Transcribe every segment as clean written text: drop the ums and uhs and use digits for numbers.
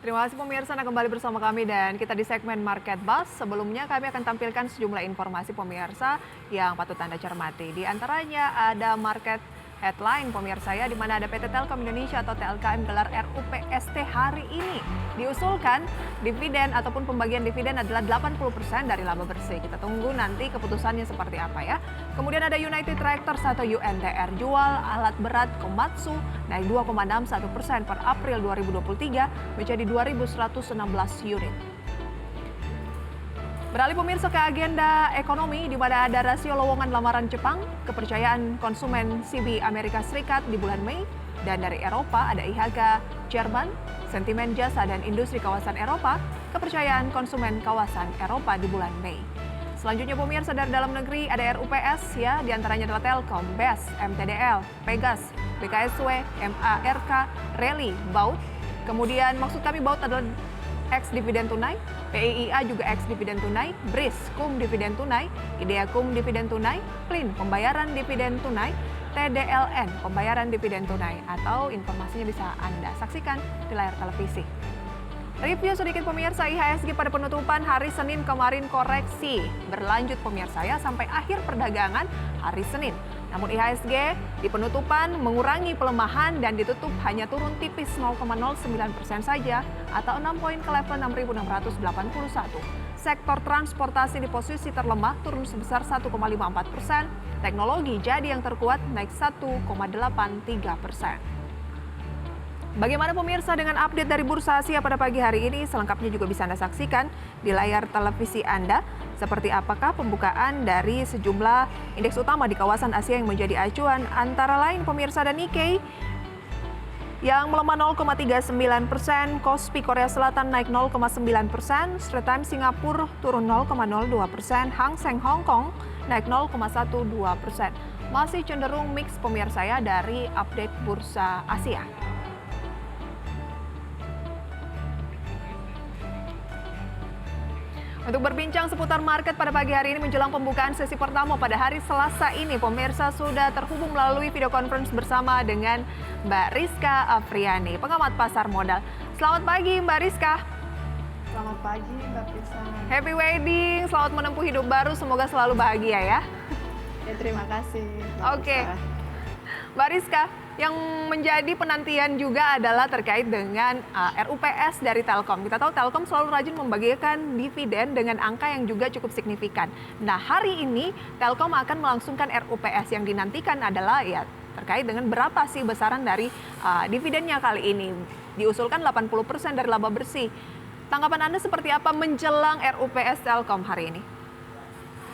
Terima kasih pemirsa, Anda kembali bersama kami dan kita di segmen Market Buzz. Sebelumnya kami akan tampilkan sejumlah informasi pemirsa yang patut Anda cermati. Di antaranya ada market headline pemirsa ya, di mana ada PT Telkom Indonesia atau TLKM gelar RUPST hari ini. Diusulkan dividen ataupun pembagian dividen adalah 80% dari laba bersih. Kita tunggu nanti keputusannya seperti apa ya. Kemudian ada United Tractors atau UNTR jual alat berat Komatsu naik 2,61% per April 2023 menjadi 2.116 unit. Beralih pemirsa ke agenda ekonomi di mana ada rasio lowongan lamaran Jepang, kepercayaan konsumen CB Amerika Serikat di bulan Mei, dan dari Eropa ada IHK Jerman, sentimen jasa dan industri kawasan Eropa, kepercayaan konsumen kawasan Eropa di bulan Mei. Selanjutnya pemirsa dari dalam negeri ada RUPS ya, diantaranya adalah Telkom, BES, MTDL, Pegas, BKSW, MARK, Reli, Baut. Kemudian maksud kami Baut adalah ex dividen tunai, PIIA juga ex dividen tunai, BRIS kum dividen tunai, IDEA kum dividen tunai, PLIN pembayaran dividen tunai, TDLN pembayaran dividen tunai, atau informasinya bisa Anda saksikan di layar televisi. Review sedikit pemirsa, IHSG pada penutupan hari Senin kemarin koreksi berlanjut pemirsa ya sampai akhir perdagangan hari Senin. Namun IHSG di penutupan mengurangi pelemahan dan ditutup hanya turun tipis 0,09% saja atau 6 poin ke level 6.681. Sektor transportasi di posisi terlemah turun sebesar 1,54%. Teknologi jadi yang terkuat naik 1,83%. Bagaimana pemirsa dengan update dari Bursa Asia pada pagi hari ini? Selengkapnya juga bisa Anda saksikan di layar televisi Anda. Seperti apakah pembukaan dari sejumlah indeks utama di kawasan Asia yang menjadi acuan, antara lain pemirsa dan Nikkei yang melemah 0,39%, Kospi Korea Selatan naik 0,9%, Straits Times Singapura turun 0,02%, Hang Seng Hong Kong naik 0,12%. Masih cenderung mix pemirsa ya dari update Bursa Asia. Untuk berbincang seputar market pada pagi hari ini menjelang pembukaan sesi pertama pada hari Selasa ini, pemirsa sudah terhubung melalui video conference bersama dengan Mbak Rizka Afriani, pengamat pasar modal. Selamat pagi Mbak Rizka. Selamat pagi Mbak Prisa. Happy wedding, selamat menempuh hidup baru, semoga selalu bahagia ya. Ya terima kasih Mbak Oke. Prisa. Mbak Rizka, yang menjadi penantian juga adalah terkait dengan RUPS dari Telkom. Kita tahu Telkom selalu rajin membagikan dividen dengan angka yang juga cukup signifikan. Nah, hari ini Telkom akan melangsungkan RUPS yang dinantikan adalah ya terkait dengan berapa sih besaran dari dividennya kali ini. Diusulkan 80% dari laba bersih. Tanggapan Anda seperti apa menjelang RUPS Telkom hari ini?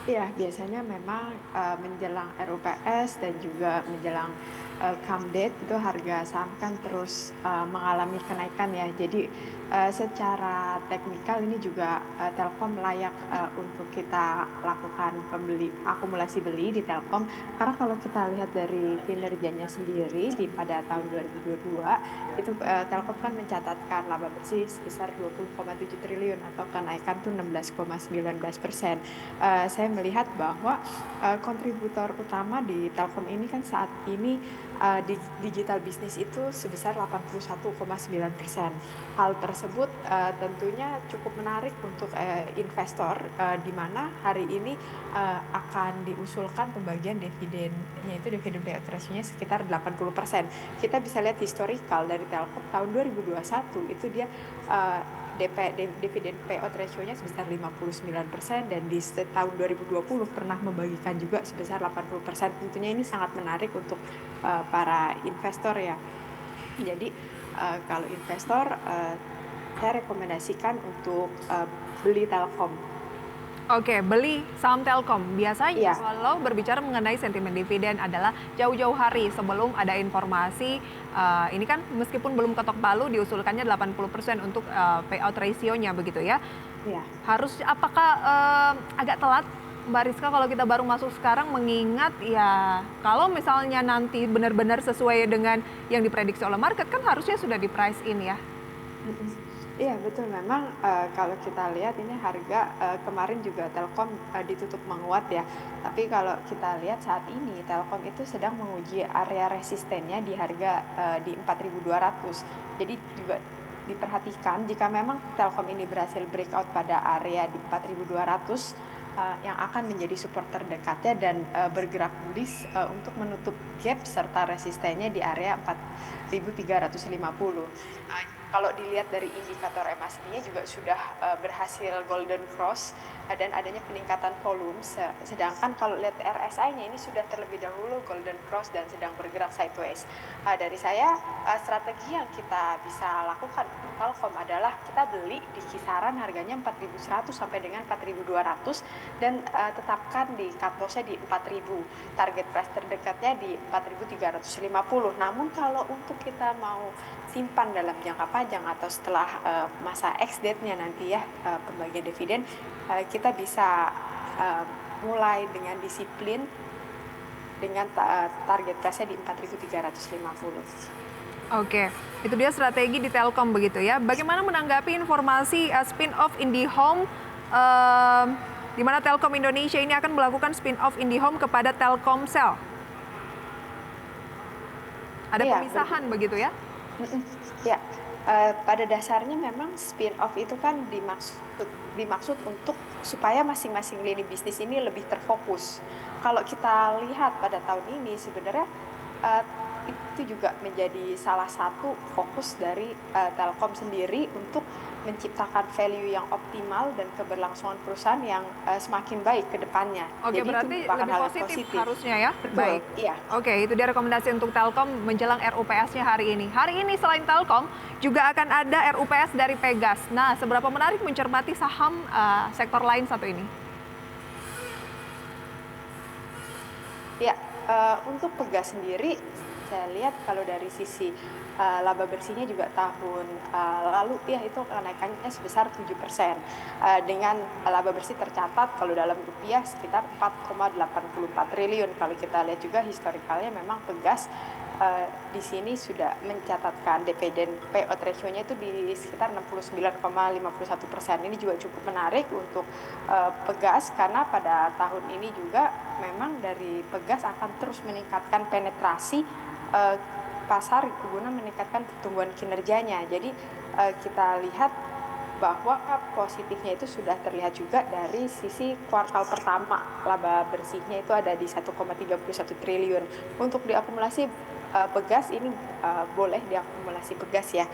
Iya, biasanya memang menjelang RUPS dan juga menjelang come date itu harga saham kan terus mengalami kenaikan ya. Jadi secara teknikal ini juga Telkom layak untuk kita lakukan akumulasi beli di Telkom, karena kalau kita lihat dari kinerjanya sendiri pada tahun 2022 itu Telkom kan mencatatkan laba bersih sebesar 20,7 triliun atau kenaikan tuh 16,19%. Saya melihat bahwa kontributor utama di Telkom ini kan saat ini di digital bisnis itu sebesar 81,9%. Hal tersebut tentunya cukup menarik untuk investor, di mana hari ini akan diusulkan pembagian dividennya itu dividen payout ratio-nya sekitar 80%. Kita bisa lihat historical dari Telkom tahun 2021 itu dia dividen payout ratio-nya sebesar 59% dan di tahun 2020 pernah membagikan juga sebesar 80%. Tentunya ini sangat menarik untuk para investor ya. Jadi kalau investor saya rekomendasikan untuk beli Telkom. Oke, beli saham Telkom. Biasanya Iya. kalau berbicara mengenai sentimen dividen adalah jauh-jauh hari sebelum ada informasi, ini kan meskipun belum ketok palu diusulkannya 80% untuk payout ratio-nya begitu ya. Iya. Apakah agak telat Mbak Rizka kalau kita baru masuk sekarang, mengingat ya kalau misalnya nanti benar-benar sesuai dengan yang diprediksi oleh market kan harusnya sudah di price in ya. Iya betul, memang kalau kita lihat ini harga kemarin juga Telkom ditutup menguat ya. Tapi kalau kita lihat saat ini Telkom itu sedang menguji area resistennya di harga di 4.200. Jadi juga diperhatikan jika memang Telkom ini berhasil breakout pada area di 4.200 yang akan menjadi support terdekatnya dan bergerak bullish untuk menutup gap serta resistennya di area 4.350. Kalau dilihat dari indikator MACD-nya juga sudah berhasil golden cross dan adanya peningkatan volume, sedangkan kalau lihat RSI-nya ini sudah terlebih dahulu golden cross dan sedang bergerak sideways. Dari saya, strategi yang kita bisa lakukan untuk Telkom adalah kita beli di kisaran harganya 4.100 sampai dengan 4.200 dan tetapkan di cut loss-nya di 4.000. Target price terdekatnya di 4.350. Namun kalau untuk kita mau simpan dalam jangka panjang atau setelah masa ex-date-nya nanti ya, pembagian dividen, kita bisa mulai dengan disiplin dengan target price-nya di 4.350. Oke, itu dia strategi di Telkom begitu ya. Bagaimana menanggapi informasi spin-off IndiHome, di mana Telkom Indonesia ini akan melakukan spin-off IndiHome kepada Telkomsel? Ada pemisahan begitu ya? Ya, pada dasarnya memang spin-off itu kan dimaksud untuk supaya masing-masing lini bisnis ini lebih terfokus. Kalau kita lihat pada tahun ini sebenarnya itu juga menjadi salah satu fokus dari Telkom sendiri untuk menciptakan value yang optimal dan keberlangsungan perusahaan yang semakin baik ke depannya. Oke, jadi berarti itu lebih positif harusnya ya? Betul, baik. Iya. Oke, itu dia rekomendasi untuk Telkom menjelang RUPS-nya hari ini. Hari ini selain Telkom, juga akan ada RUPS dari Pegas. Nah, seberapa menarik mencermati saham sektor lain satu ini? Ya, untuk Pegas sendiri, saya lihat kalau dari sisi laba bersihnya juga tahun lalu ya itu kenaikannya sebesar 7%, dengan laba bersih tercatat kalau dalam rupiah sekitar 4,84 triliun. Kalau kita lihat juga historikalnya memang Pegas di sini sudah mencatatkan dividen payout ratio-nya itu di sekitar 69,51%. Ini juga cukup menarik untuk Pegas karena pada tahun ini juga memang dari Pegas akan terus meningkatkan penetrasi pasar guna meningkatkan pertumbuhan kinerjanya. Jadi kita lihat bahwa positifnya itu sudah terlihat juga dari sisi kuartal pertama, laba bersihnya itu ada di 1,31 triliun. Untuk diakumulasi Pegas ini boleh diakumulasi Pegas ya.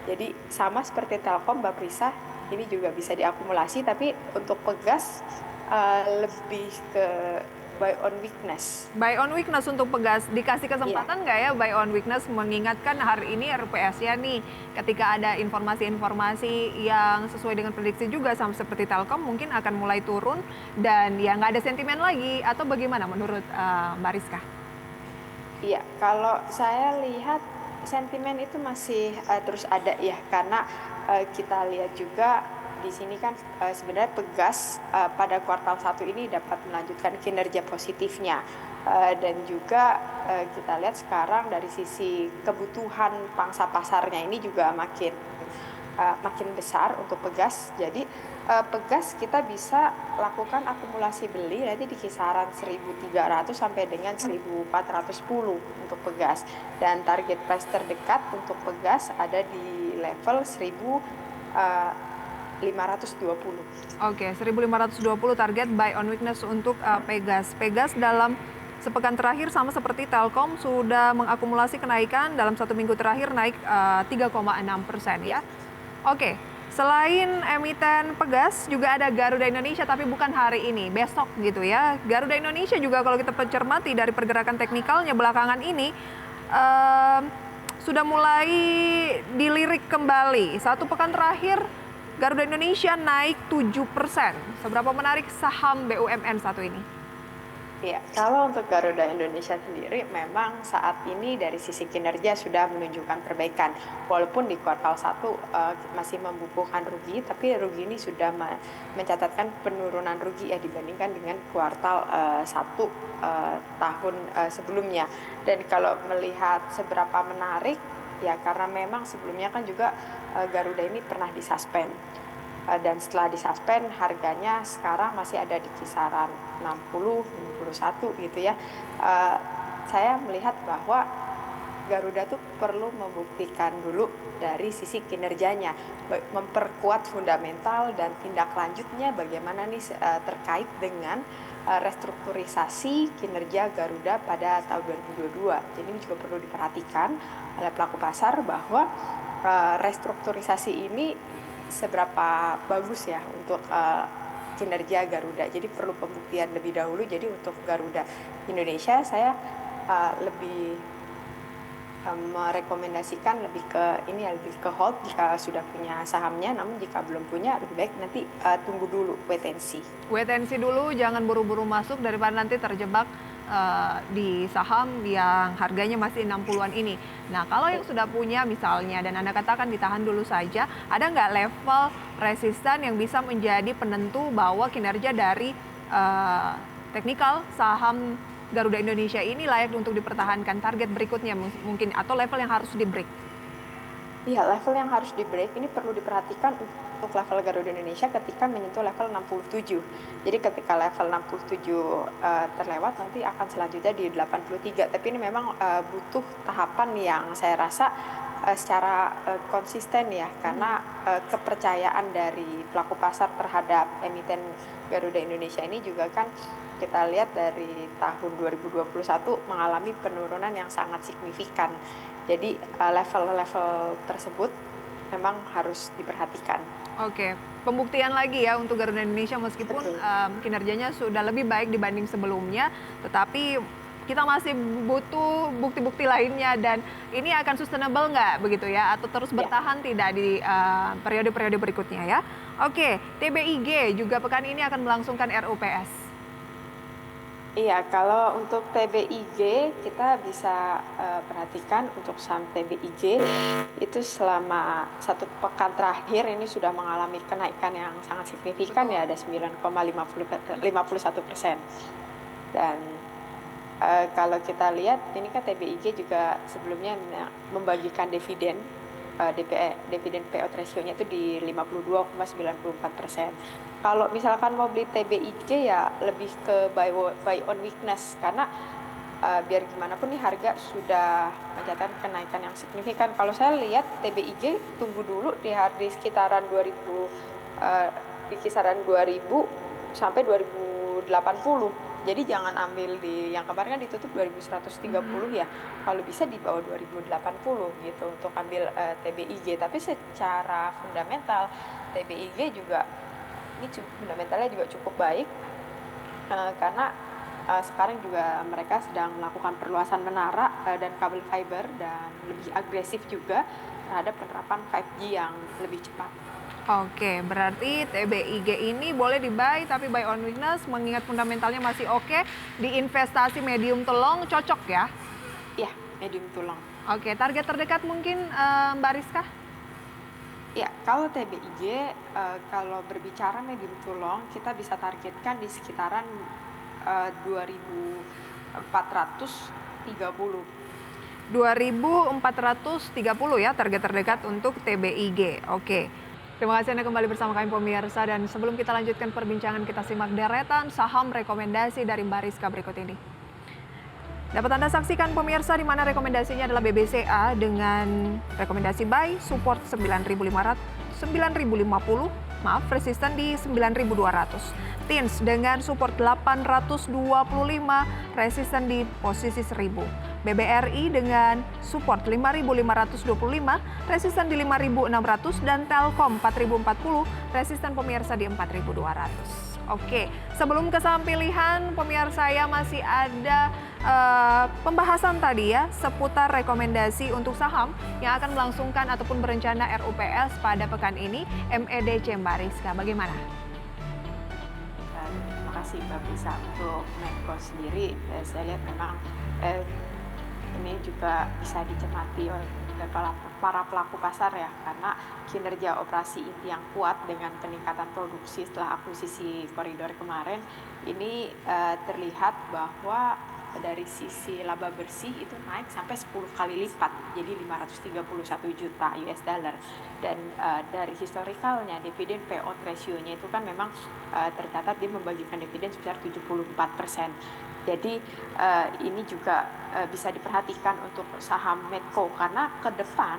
Jadi sama seperti Telkom, Mbak Prisa, ini juga bisa diakumulasi, tapi untuk Pegas lebih ke buy on weakness. Buy on weakness untuk Pegas. Dikasih kesempatan nggak ya buy on weakness, mengingatkan hari ini RPS-nya nih ketika ada informasi-informasi yang sesuai dengan prediksi juga sama seperti Telkom mungkin akan mulai turun dan ya nggak ada sentimen lagi, atau bagaimana menurut Mbak Rizka? Iya, kalau saya lihat sentimen itu masih terus ada ya, karena kita lihat juga di sini kan sebenarnya Pegas pada kuartal 1 ini dapat melanjutkan kinerja positifnya, dan juga kita lihat sekarang dari sisi kebutuhan pangsa pasarnya ini juga makin besar untuk Pegas. Jadi Pegas kita bisa lakukan akumulasi beli nanti di kisaran 1.300 sampai dengan 1.410 untuk Pegas, dan target price terdekat untuk Pegas ada di level 1.520. Oke, 1.520 target buy on weakness untuk Pegas. Pegas dalam sepekan terakhir sama seperti Telkom sudah mengakumulasi kenaikan dalam 1 minggu terakhir naik 3,6% ya. Oke, selain emiten Pegas juga ada Garuda Indonesia, tapi bukan hari ini, besok gitu ya. Garuda Indonesia juga kalau kita cermati dari pergerakan teknikalnya belakangan ini sudah mulai dilirik kembali. 1 pekan terakhir Garuda Indonesia naik 7%. Seberapa menarik saham BUMN satu ini? Ya, kalau untuk Garuda Indonesia sendiri memang saat ini dari sisi kinerja sudah menunjukkan perbaikan. Walaupun di kuartal 1 masih membukukan rugi, tapi rugi ini sudah mencatatkan penurunan rugi ya dibandingkan dengan kuartal 1 tahun sebelumnya. Dan kalau melihat seberapa menarik, ya karena memang sebelumnya kan juga Garuda ini pernah disuspend. Dan setelah disuspend harganya sekarang masih ada di kisaran 60, 51 gitu ya. Saya melihat bahwa Garuda tuh perlu membuktikan dulu dari sisi kinerjanya, memperkuat fundamental dan tindak lanjutnya bagaimana nih terkait dengan restrukturisasi kinerja Garuda pada tahun 2022. Jadi ini juga perlu diperhatikan oleh pelaku pasar bahwa restrukturisasi ini seberapa bagus ya untuk kinerja Garuda. Jadi perlu pembuktian lebih dahulu. Jadi untuk Garuda Indonesia saya lebih merekomendasikan lebih ke hold jika sudah punya sahamnya, namun jika belum punya lebih baik nanti tunggu dulu wait and see. Wait and see dulu, jangan buru-buru masuk daripada nanti terjebak di saham yang harganya masih 60-an ini. Nah, kalau yang sudah punya misalnya dan Anda katakan ditahan dulu saja, ada nggak level resisten yang bisa menjadi penentu bahwa kinerja dari teknikal saham Garuda Indonesia ini layak untuk dipertahankan, target berikutnya mungkin atau level yang harus di break? Iya, level yang harus di break ini perlu diperhatikan untuk level Garuda Indonesia ketika menyentuh level 67. Jadi ketika level 67 terlewat nanti akan selanjutnya di 83. Tapi ini memang butuh tahapan yang saya rasa secara konsisten ya, karena kepercayaan dari pelaku pasar terhadap emiten Garuda Indonesia ini juga kan kita lihat dari tahun 2021 mengalami penurunan yang sangat signifikan. Jadi level-level tersebut memang harus diperhatikan. Oke, pembuktian lagi ya untuk Garuda Indonesia meskipun kinerjanya sudah lebih baik dibanding sebelumnya, tetapi kita masih butuh bukti-bukti lainnya dan ini akan sustainable nggak begitu ya, atau terus bertahan tidak di periode-periode berikutnya ya. Oke, TBIG juga pekan ini akan melangsungkan RUPS. Iya, kalau untuk TBIG kita bisa perhatikan untuk saham TBIG itu selama 1 pekan terakhir ini sudah mengalami kenaikan yang sangat signifikan ya, ada 9,51%. Dan kalau kita lihat ini kan TBIG juga sebelumnya membagikan dividen, dividen payout ratio-nya itu di 52,94%. Kalau misalkan mau beli TBIG ya lebih ke buy on weakness, karena biar gimana pun nih harga sudah mencatat kenaikan yang signifikan. Kalau saya lihat TBIG tunggu dulu di sekitaran 2000 sampai 2080. Jadi jangan ambil di yang kemarin kan ditutup 2130 ya. Kalau bisa di bawah 2080 gitu untuk ambil TBIG. Tapi secara fundamental TBIG juga ini fundamentalnya juga cukup baik karena sekarang juga mereka sedang melakukan perluasan menara dan kabel fiber dan lebih agresif juga terhadap penerapan 5G yang lebih cepat. Oke, berarti TBIG ini boleh di-buy tapi buy on weakness mengingat fundamentalnya masih oke. Di investasi medium to long cocok ya? Iya, medium to long. Oke, target terdekat mungkin Mbak Rizka? Ya, kalau TBIG, kalau berbicara medium to long, kita bisa targetkan di sekitaran 2430. 2430 ya target terdekat untuk TBIG. Oke. Terima kasih Anda kembali bersama kami pemirsa, dan sebelum kita lanjutkan perbincangan kita simak deretan saham rekomendasi dari Mbak Rizka berikut ini. Dapat Anda saksikan pemirsa di mana rekomendasinya adalah BBCA dengan rekomendasi buy, support 9.050, resisten di 9.200. TINS dengan support 825, resisten di posisi 1.000. BBRI dengan support 5.525, resisten di 5.600, dan Telkom 4.040, resisten pemirsa di 4.200. Oke, sebelum ke saham pilihan, pemirsa saya masih ada pembahasan tadi ya seputar rekomendasi untuk saham yang akan melangsungkan ataupun berencana RUPS pada pekan ini, MEDC Mbak Rizka. Bagaimana? Terima kasih Mbak Bisa. Untuk Menko sendiri, saya lihat memang ini juga bisa dicermati oleh para pelaku pasar ya, karena kinerja operasi inti yang kuat dengan peningkatan produksi setelah akuisisi koridor kemarin ini terlihat bahwa dari sisi laba bersih itu naik sampai 10 kali lipat, jadi 531 juta US dollar. Dan dari historikalnya dividen payout ratio-nya itu kan memang tercatat dia membagikan dividen sebesar 74%. Jadi ini juga bisa diperhatikan untuk saham Medco karena ke depan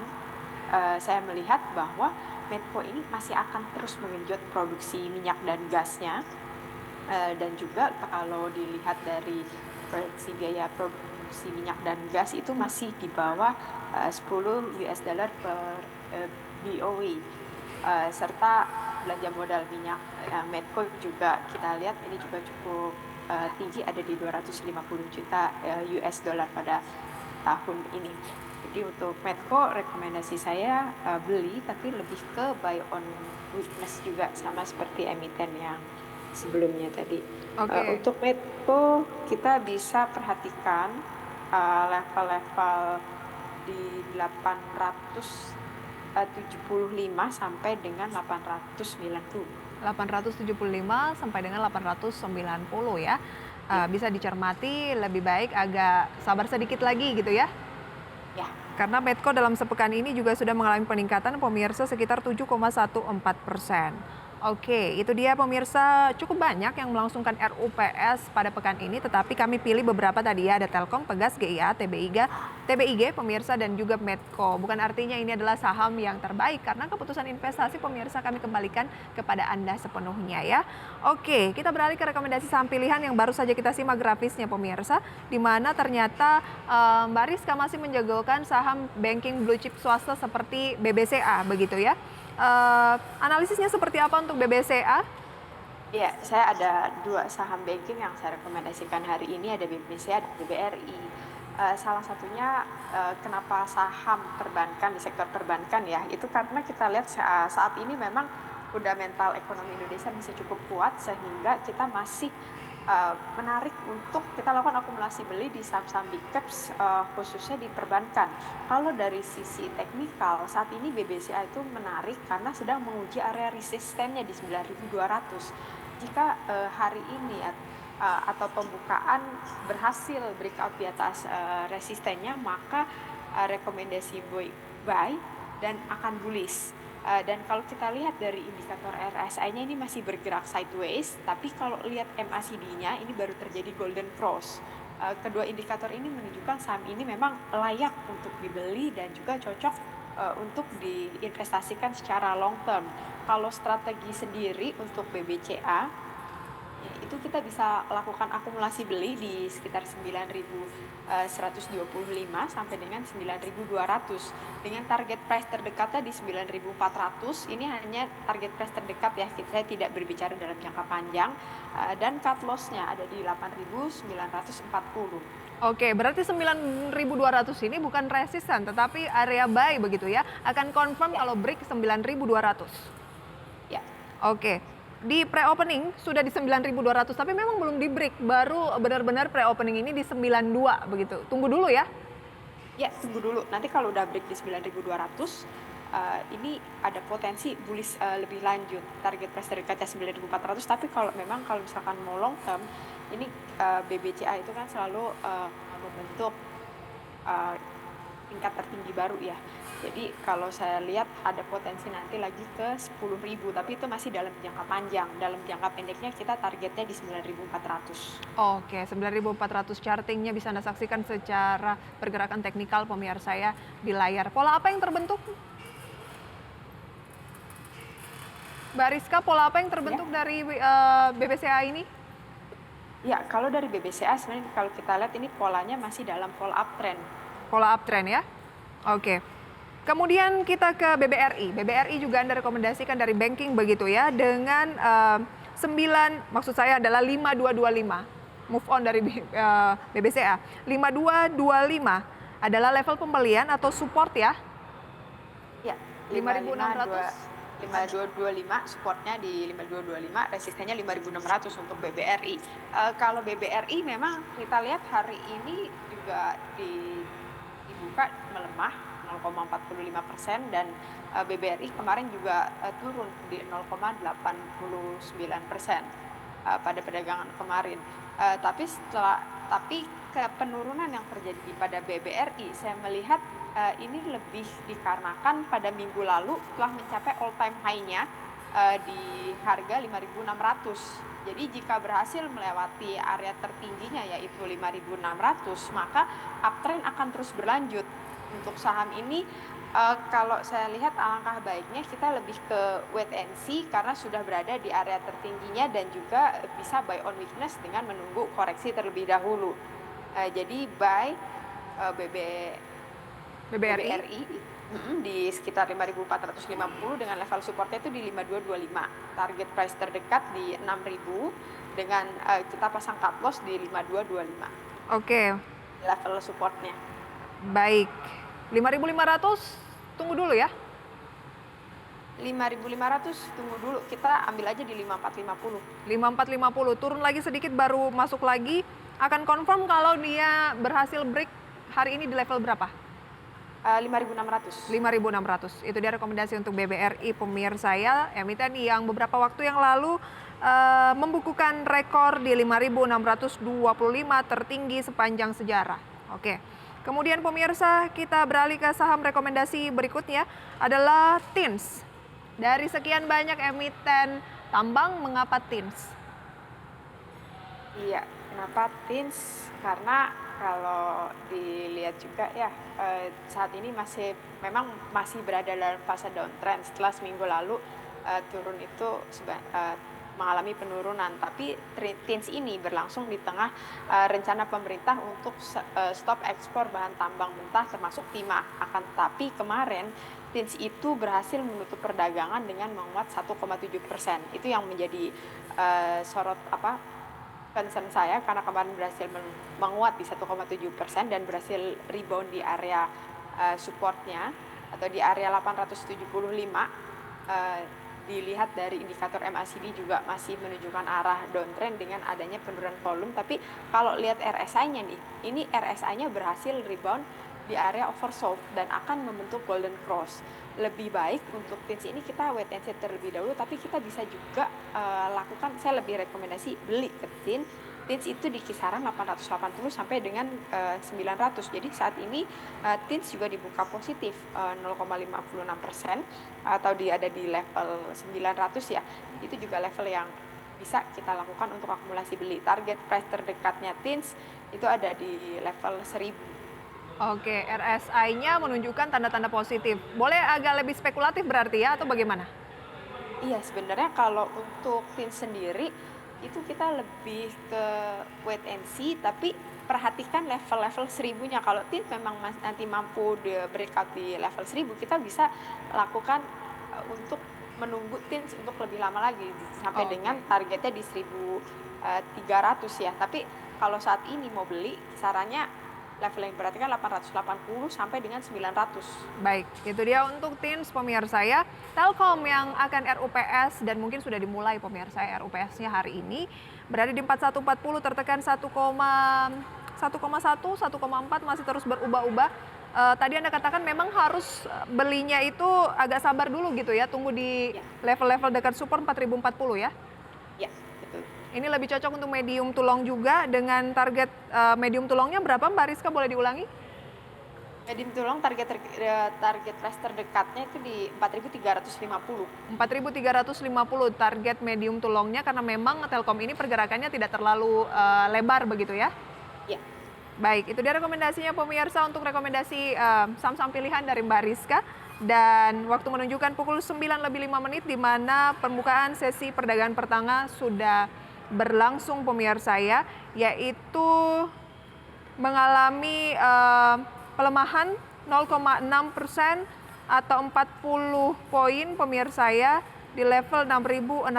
saya melihat bahwa Medco ini masih akan terus menggenjot produksi minyak dan gasnya. Dan juga kalau dilihat dari proyeksi biaya produksi minyak dan gas itu masih di bawah 10 US dollar per BOE. Serta belanja modal minyak Medco juga kita lihat ini juga cukup tinggi, ada di 250 juta US dollar pada tahun ini. Jadi untuk Medco rekomendasi saya beli, tapi lebih ke buy on weakness juga sama seperti emiten yang sebelumnya tadi. Oke. Untuk Medco kita bisa perhatikan level-level di 875 sampai dengan 890. 875 sampai dengan 890 ya. Bisa dicermati, lebih baik agak sabar sedikit lagi gitu ya. Ya, Karena Medco dalam sepekan ini juga sudah mengalami peningkatan pemirsa sekitar 7,14%. Oke, itu dia pemirsa, cukup banyak yang melangsungkan RUPS pada pekan ini, tetapi kami pilih beberapa tadi ya, ada Telkom, Pegas, GIA, TBIG, pemirsa, dan juga Medco. Bukan artinya ini adalah saham yang terbaik, karena keputusan investasi pemirsa kami kembalikan kepada Anda sepenuhnya ya. Oke, kita beralih ke rekomendasi saham pilihan yang baru saja kita simak grafisnya pemirsa, di mana ternyata Mbak Rizka masih menjagokan saham banking blue chip swasta seperti BBCA begitu ya. Analisisnya seperti apa untuk BBCA? ya, saya ada 2 saham banking yang saya rekomendasikan hari ini, ada BBCA dan BBRI. Salah satunya kenapa saham perbankan di sektor perbankan ya, itu karena kita lihat saat ini memang fundamental ekonomi Indonesia masih cukup kuat sehingga kita masih menarik untuk kita lakukan akumulasi beli di saham-saham big caps khususnya di perbankan. Kalau dari sisi teknikal saat ini BBCA itu menarik karena sedang menguji area resistennya di 9.200. Jika hari ini atau pembukaan berhasil breakout di atas resistennya, maka rekomendasi buy dan akan bullish. Dan kalau kita lihat dari indikator RSI-nya ini masih bergerak sideways, tapi kalau lihat MACD-nya ini baru terjadi golden cross. Kedua indikator ini menunjukkan saham ini memang layak untuk dibeli dan juga cocok untuk diinvestasikan secara long term. Kalau strategi sendiri untuk BBCA, itu kita bisa lakukan akumulasi beli di sekitar 9.125 sampai dengan 9.200 dengan target price terdekatnya di 9.400. Ini hanya target price terdekat ya, saya tidak berbicara dalam jangka panjang, dan cut loss-nya ada di 8.940. Oke, berarti 9.200 ini bukan resisten tetapi area buy begitu ya. Akan confirm kalau break 9.200. Ya. Oke. Di pre-opening sudah di 9.200 tapi memang belum di break, baru benar-benar pre-opening ini di 92 begitu. Tunggu dulu ya. Ya, tunggu dulu. Nanti kalau udah break di 9.200, ini ada potensi bullish lebih lanjut. Target price terdekatnya 9.400, tapi kalau misalkan mau long term, ini BBCA itu kan selalu membentuk tingkat tertinggi baru ya. Jadi kalau saya lihat ada potensi nanti lagi ke 10.000, tapi itu masih dalam jangka panjang. Dalam jangka pendeknya kita targetnya di 9.400. Oke, 9.400 chartingnya bisa Anda saksikan secara pergerakan teknikal pemirsa ya di layar. Pola apa yang terbentuk? Mbak Rizka, pola apa yang terbentuk dari BBCA ini? Ya, kalau dari BBCA sebenarnya kalau kita lihat ini polanya masih dalam pola uptrend. Pola uptrend ya? Oke. Kemudian kita ke BBRI. BBRI juga Anda rekomendasikan dari banking begitu ya, dengan 9, maksud saya adalah 5225. Move on dari BBCA. 5225 adalah level pembelian atau support ya? Ya, 5.600. 5225 supportnya di 5225, resistennya 5.600 untuk BBRI. Kalau BBRI memang kita lihat hari ini juga dibuka melemah 0,45% dan BBRI kemarin juga turun di 0,89% pada perdagangan kemarin. Tapi penurunan yang terjadi pada BBRI, saya melihat ini lebih dikarenakan pada minggu lalu telah mencapai all time high-nya di harga 5.600. Jadi jika berhasil melewati area tertingginya yaitu 5.600, maka uptrend akan terus berlanjut. Untuk saham ini kalau saya lihat alangkah baiknya kita lebih ke wait and see karena sudah berada di area tertingginya dan juga bisa buy on weakness dengan menunggu koreksi terlebih dahulu. Jadi buy BB BBRI. di sekitar 5.450 dengan level supportnya itu di 5.225. Target price terdekat di 6.000 dengan kita pasang cut loss di 5.225. Oke, Level supportnya. baik. 5.500 tunggu dulu ya. 5.500 tunggu dulu, kita ambil aja di 5.450. 5.450 turun lagi sedikit baru masuk lagi. Akan confirm kalau dia berhasil break hari ini di level berapa? 5.600. 5.600. Itu dia rekomendasi untuk BBRI pemirsa ya, emiten yang beberapa waktu yang lalu membukukan rekor di 5.625 tertinggi sepanjang sejarah. Oke. Kemudian pemirsa, kita beralih ke saham rekomendasi berikutnya adalah TINS. Dari sekian banyak emiten tambang, mengapa TINS? Iya, kenapa TINS? Karena kalau dilihat juga ya saat ini memang masih berada dalam fase downtrend. Setelah seminggu lalu turun itu mengalami penurunan, tapi TINS ini berlangsung di tengah rencana pemerintah untuk stop ekspor bahan tambang mentah termasuk timah. Akan tetapi kemarin TINS itu berhasil menutup perdagangan dengan menguat 1,7%. Itu yang menjadi concern saya karena kemarin berhasil menguat di 1,7% dan berhasil rebound di area supportnya atau di area 875. Dilihat dari indikator MACD juga masih menunjukkan arah downtrend dengan adanya penurunan volume. Tapi kalau lihat RSI-nya nih, ini RSI-nya berhasil rebound di area oversold dan akan membentuk golden cross. Lebih baik untuk TINS ini kita wait and see terlebih dahulu, tapi kita bisa juga lakukan, saya lebih rekomendasi beli ke TINS. TINS itu di kisaran 880 sampai dengan 900. Jadi saat ini TINS juga dibuka positif 0,56% atau ada di level 900 ya. Itu juga level yang bisa kita lakukan untuk akumulasi beli. Target price terdekatnya TINS itu ada di level 1000. Oke, RSI-nya menunjukkan tanda-tanda positif. Boleh agak lebih spekulatif berarti ya, atau bagaimana? Iya, sebenarnya kalau untuk TINS sendiri itu kita lebih ke wait and see, tapi perhatikan level-level 1000-nya. Kalau TINS memang nanti mampu breakout di level 1000, kita bisa lakukan untuk menunggu TINS untuk lebih lama lagi sampai dengan targetnya di 1300 ya. Tapi kalau saat ini mau beli, sarannya level yang diperhatikan 880 sampai dengan 900. Baik, itu dia untuk TINS pemirsa ya. Telkom yang akan RUPS dan mungkin sudah dimulai pemirsa RUPS-nya hari ini berada di 4140 tertekan 1,1, 1,4 masih terus berubah-ubah. Tadi Anda katakan memang harus belinya itu agak sabar dulu gitu ya, tunggu di level-level dekat support 4040 ya. Ya, betul. Ini lebih cocok untuk medium to long juga dengan target medium to longnya berapa Mbak Rizka, boleh diulangi? Medium to long target price terdekatnya itu di 4.350. 4.350 target medium to longnya karena memang Telkom ini pergerakannya tidak terlalu lebar begitu ya? Ya. Baik, itu dia rekomendasinya pemirsa untuk rekomendasi saham-saham pilihan dari Mbak Rizka. Dan waktu menunjukkan pukul 9:05 di mana pembukaan sesi perdagangan pertama sudah berlangsung pemirsa ya, yaitu mengalami pelemahan 0,6% atau 40 poin pemirsa ya di level 6.644.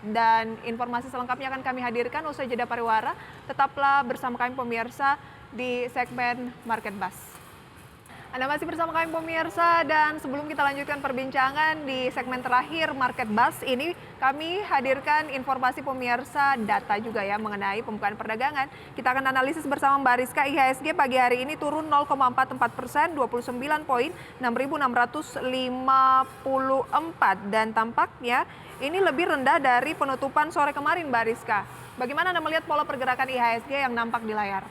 Dan informasi selengkapnya akan kami hadirkan usai jeda pariwara. Tetaplah bersama kami pemirsa di segmen Market Buzz. Anda masih bersama kami pemirsa dan sebelum kita lanjutkan perbincangan di segmen terakhir Market Buzz ini kami hadirkan informasi pemirsa data juga ya mengenai pembukaan perdagangan. Kita akan analisis bersama Mbak Rizka. IHSG pagi hari ini turun 0,44%, 29 poin, 6.654 dan tampaknya ini lebih rendah dari penutupan sore kemarin Mbak Rizka. Bagaimana Anda melihat pola pergerakan IHSG yang nampak di layar?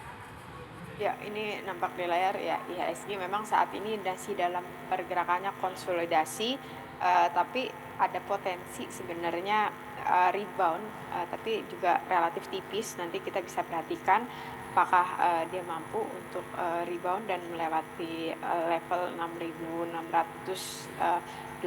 Ya, ini nampak di layar ya, IHSG memang saat ini masih dalam pergerakannya konsolidasi, tapi ada potensi sebenarnya rebound, tapi juga relatif tipis. Nanti kita bisa perhatikan apakah dia mampu untuk rebound dan melewati level 6.680.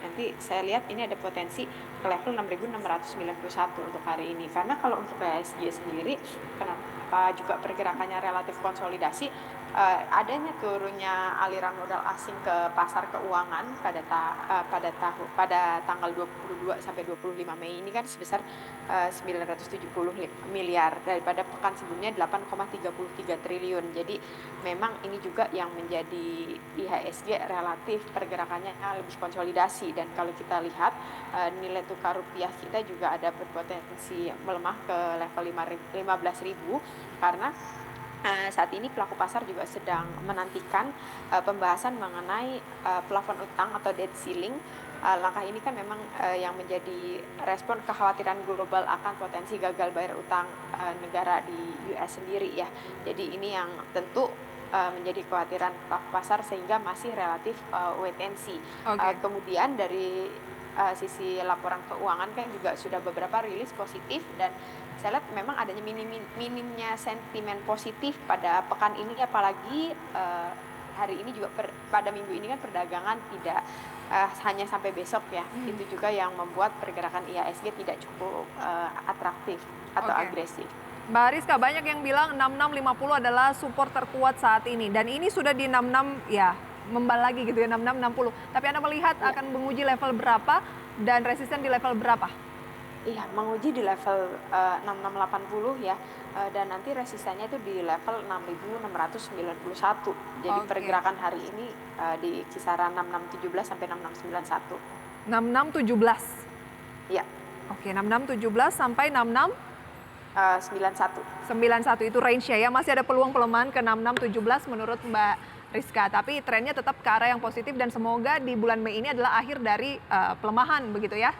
Nanti saya lihat ini ada potensi ke level 6.691 untuk hari ini. Karena kalau untuk IHSG sendiri, kenapa juga pergerakannya relatif konsolidasi, adanya turunnya aliran modal asing ke pasar keuangan pada tanggal 22 sampai 25 Mei ini kan sebesar 970 miliar daripada pekan sebelumnya 8,33 triliun. Jadi memang ini juga yang menjadi IHSG relatif pergerakannya lebih konsolidasi, dan kalau kita lihat nilai tukar rupiah kita juga ada berpotensi melemah ke level 15.000 karena saat ini pelaku pasar juga sedang menantikan pembahasan mengenai plafon utang atau debt ceiling. Langkah ini kan memang yang menjadi respon kekhawatiran global akan potensi gagal bayar utang negara di US sendiri ya. Jadi ini yang tentu menjadi kekhawatiran pelaku pasar sehingga masih relatif wait and see. Kemudian dari sisi laporan keuangan kan juga sudah beberapa rilis positif, dan saya lihat memang adanya minimnya sentimen positif pada pekan ini, apalagi hari ini juga pada minggu ini kan perdagangan tidak hanya sampai besok ya. Itu juga yang membuat pergerakan IHSG tidak cukup atraktif atau agresif. Mbak Rizka, banyak yang bilang 6650 adalah support terkuat saat ini dan ini sudah di 66 ya, membal lagi gitu ya, 6660. Tapi Anda melihat akan menguji level berapa dan resisten di level berapa? Iya, menguji di level 6680 ya, dan nanti resistennya itu di level 6691. Jadi pergerakan hari ini di kisaran 6617 sampai 6691. 6617. Iya. Oke, 6617 sampai 91 itu range-nya ya. Masih ada peluang pelemahan ke 6617 menurut Mbak Rizka. Tapi trennya tetap ke arah yang positif dan semoga di bulan Mei ini adalah akhir dari pelemahan begitu ya.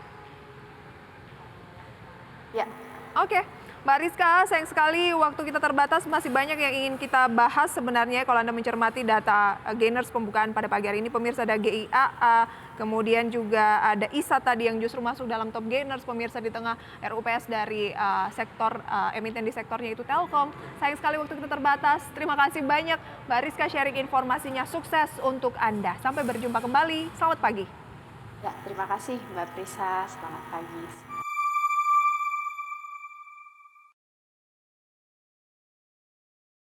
Ya. Oke, Mbak Rizka, sayang sekali waktu kita terbatas, masih banyak yang ingin kita bahas sebenarnya kalau Anda mencermati data gainers pembukaan pada pagi hari ini. Pemirsa ada GIAA, kemudian juga ada ISA tadi yang justru masuk dalam top gainers, pemirsa di tengah RUPS dari sektor emiten di sektornya itu Telkom. Sayang sekali waktu kita terbatas. Terima kasih banyak Mbak Rizka sharing informasinya, sukses untuk Anda. Sampai berjumpa kembali, selamat pagi. Ya, terima kasih Mbak Prisa, selamat pagi.